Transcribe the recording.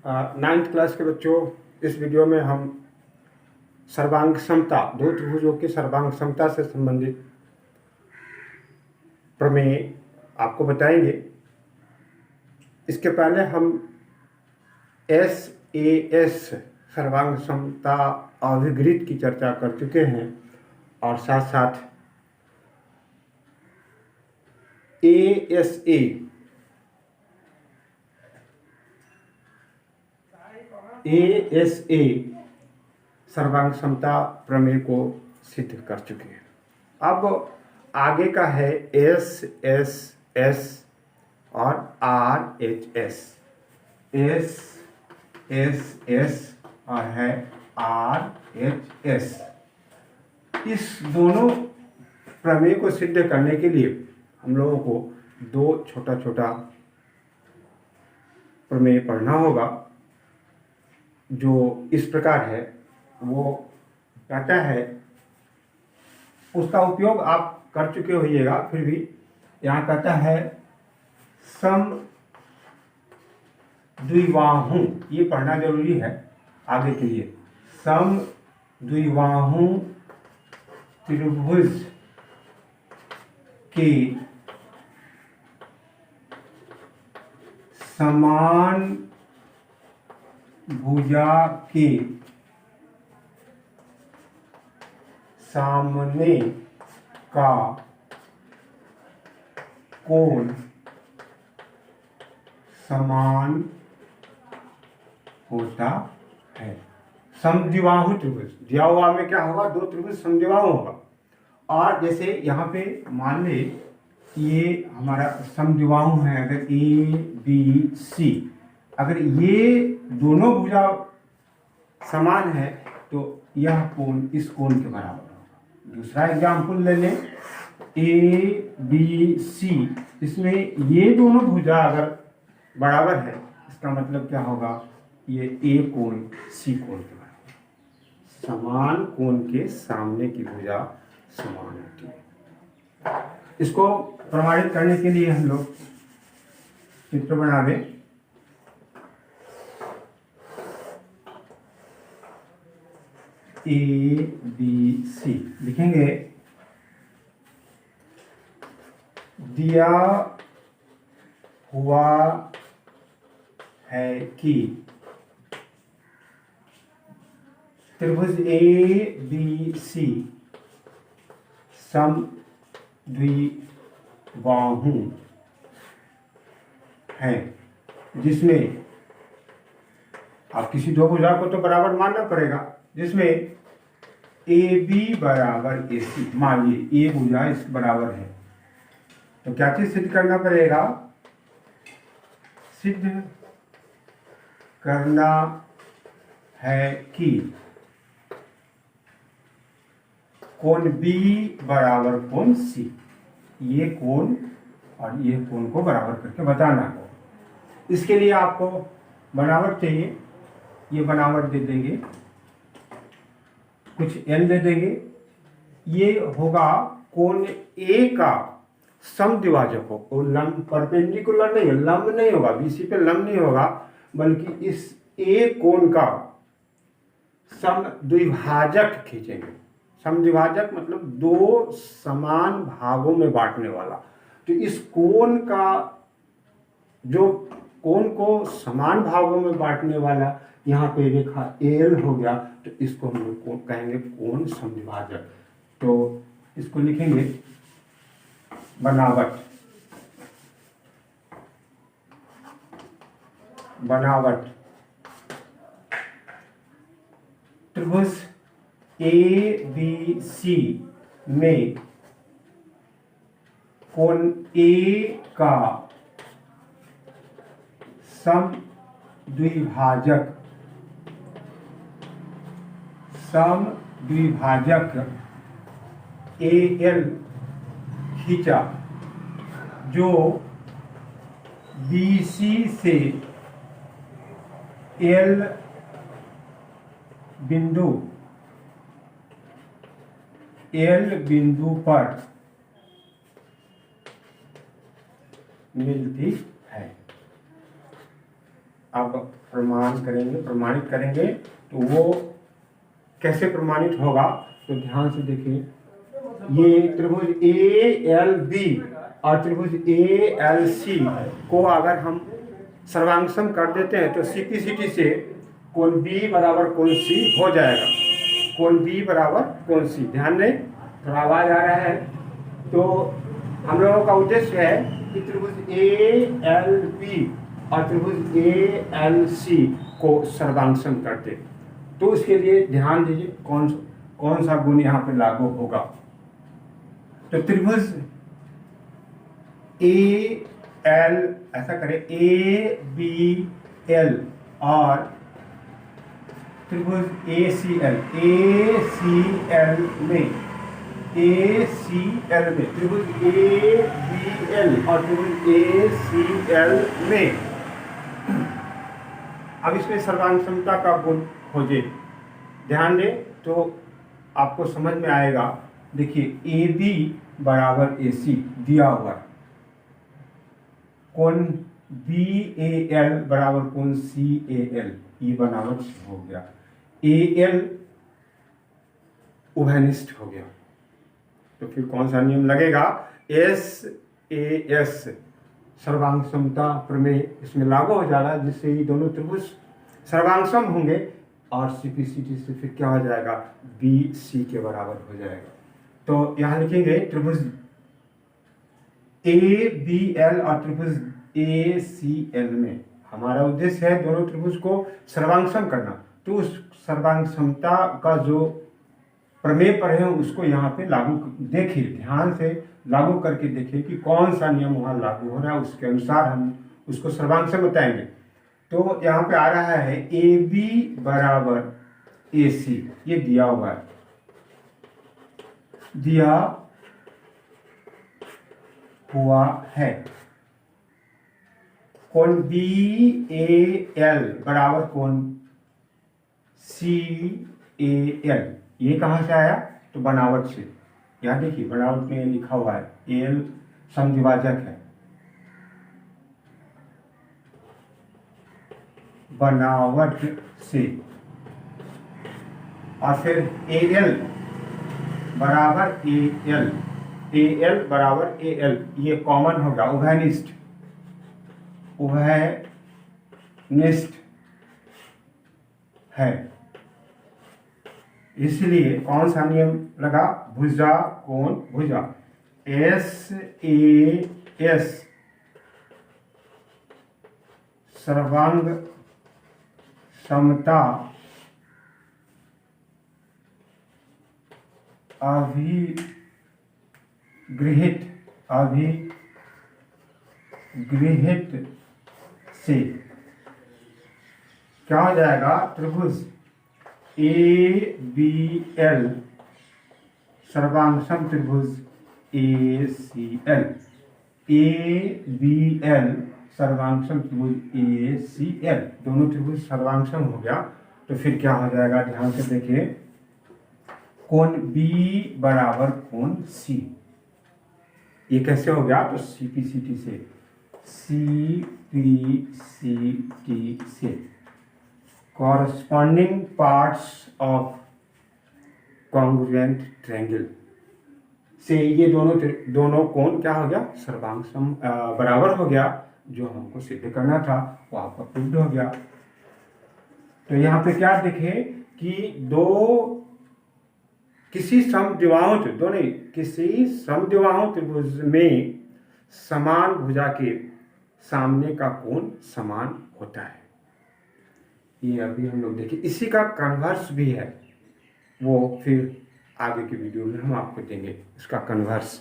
Ninth class के बच्चों, इस वीडियो में हम सर्वांग समता, दो त्रिभुजों की सर्वांग समता से संबंधित प्रमेय आपको बताएंगे। इसके पहले हम SAS सर्वांग समता अभिगृत की चर्चा कर चुके हैं और साथ साथ ASA सर्वांग समता प्रमेय को सिद्ध कर चुके हैं। अब आगे का है SSS और RHS। SSS और है RHS। इस दोनों प्रमेय को सिद्ध करने के लिए हम लोगों को दो छोटा छोटा प्रमेय पढ़ना होगा, जो इस प्रकार है। वो कहता है, उसका उपयोग आप कर चुके होइएगा, फिर भी यहाँ कहता है समद्विबाहु, ये पढ़ना जरूरी है आगे के लिए। समद्विबाहु त्रिभुज के समान भुजा के सामने का कोण समान होता है। समद्विबाहु त्रिभुज, द्विबाहु में क्या होगा? दो त्रिभुज समद्विबाहु होगा। और जैसे यहाँ पे मान ले ये हमारा समद्विबाहु है, अगर ABC, अगर ये दोनों भुजा समान है तो यह कोण इस कोण के बराबर होगा। दूसरा एग्जाम्पल ले लें, ABC, इसमें ये दोनों भुजा अगर बराबर है, इसका मतलब क्या होगा? ये A कोण C कोण के बराबर। समान कोण के सामने की भुजा समान होती है। इसको प्रमाणित करने के लिए हम लोग चित्र बनावे। ABC लिखेंगे। दिया हुआ है कि त्रिभुज ABC समद्विबाहु है, जिसमें आप किसी दो भुजा को तो बराबर मानना पड़ेगा, जिसमें AB बराबर AC, मानिए ये भुजा इस बराबर है, तो क्या चीज सिद्ध करना पड़ेगा? सिद्ध करना है कि कोण B बराबर कोण C, ये कोण और ये कोण को बराबर करके बताना है। इसके लिए आपको बनावट चाहिए, ये बनावट दे देंगे, कुछ L दे देंगे। ये होगा कोण A का समद्विभाजक हो, और लंब परपेंडिकुलर नहीं है, लंब नहीं होगा, BC पे लंब नहीं होगा, बल्कि इस A कोण का समद्विभाजक खींचेंगे। समद्विभाजक मतलब दो समान भागों में बांटने वाला। तो इस कोण का, जो कोण को समान भागों में बांटने वाला यहाँ पे रेखा L हो गया, तो इसको हम लोग कहेंगे कोण समद्विभाजक। तो इसको लिखेंगे बनावट। बनावट त्रिभुज ABC में कोण A का समद्विभाजक AL खींचा, जो BC से L बिंदु पर मिलती है। आप प्रमाणित करेंगे तो वो कैसे प्रमाणित होगा, तो ध्यान से देखिए, ये त्रिभुज ALB और त्रिभुज ALC को अगर हम सर्वांगसम कर देते हैं तो CPCT से कोण B बराबर कोण C हो जाएगा। कोण B बराबर कोण C, ध्यान दें, थोड़ा आवाज आ रहा है। तो हम लोगों का उद्देश्य है कि त्रिभुज ALB और त्रिभुज ALC को सर्वांगसम करते, तो उसके लिए ध्यान दीजिए कौन सा गुण यहाँ पे लागू होगा। तो त्रिभुज AL, ऐसा करें, ABL और त्रिभुज ACL में त्रिभुज ABL और त्रिभुज ACL में अब इसमें सर्वांगसमता का गुण खोजे। ध्यान दें तो आपको समझ में आएगा। देखिए, AB बराबर AC दिया हुआ है, कोण BAL बराबर कोण CAL, ये बनावट हो गया, AL उभयनिष्ठ हो गया। तो फिर कौन सा नियम लगेगा? SAS सर्वांगसमता प्रमेय इसमें लागू हो जाएगा, जिससे ये दोनों त्रिभुज सर्वांगसम होंगे और CPCT से फिर क्या हो जाएगा? BC के बराबर हो जाएगा। तो यहाँ लिखेंगे त्रिभुज ABL और त्रिभुज ACL में हमारा उद्देश्य है दोनों त्रिभुज को सर्वांगसम करना। तो उस सर्वांगसमता का जो प्रमेय पर है उसको यहाँ पे लागू देखिए, ध्यान से लागू करके देखिए कि कौन सा नियम वहाँ लागू हो रहा है, उसके अनुसार हम उसको सर्वांगसम बताएंगे। तो यहाँ पे आ रहा है AB बराबर AC, ये दिया हुआ है, दिया हुआ है। कोण BAL बराबर कोण CAL, ये कहाँ से आया? तो बनावट से। यहाँ देखिए, बनावट में लिखा हुआ है AL समद्विभाजक है, बनावट से। और फिर AL बराबर AL बराबर AL, ये कॉमन होगा, उभयनिष्ठ है। इसलिए कौन सा नियम लगा? भुजा कोण भुजा, SAS सर्वांग समता अभिगृहित से क्या हो जाएगा? त्रिभुज ABL सर्वांगसम त्रिभुज ACL, ABL सर्वांगसम त्रिभुज ACL, दोनों त्रिभुज सर्वांगसम हो गया। तो फिर क्या हो जाएगा? ध्यान से देखिए, कोण B बराबर कोण C, ये कैसे हो गया? तो CPCT से corresponding parts of congruent triangle से ये दोनों कोण क्या हो गया? सर्वांगसम बराबर हो गया। जो हमको सिद्ध करना था वो आपका प्रूव्ड हो गया। तो यहाँ पे क्या देखे कि किसी समद्विबाहु त्रिभुज में समान भुजा के सामने का कोण समान होता है। ये अभी हम लोग देखें, इसी का कन्वर्स भी है, वो फिर आगे के वीडियो में हम आपको देंगे इसका कन्वर्स।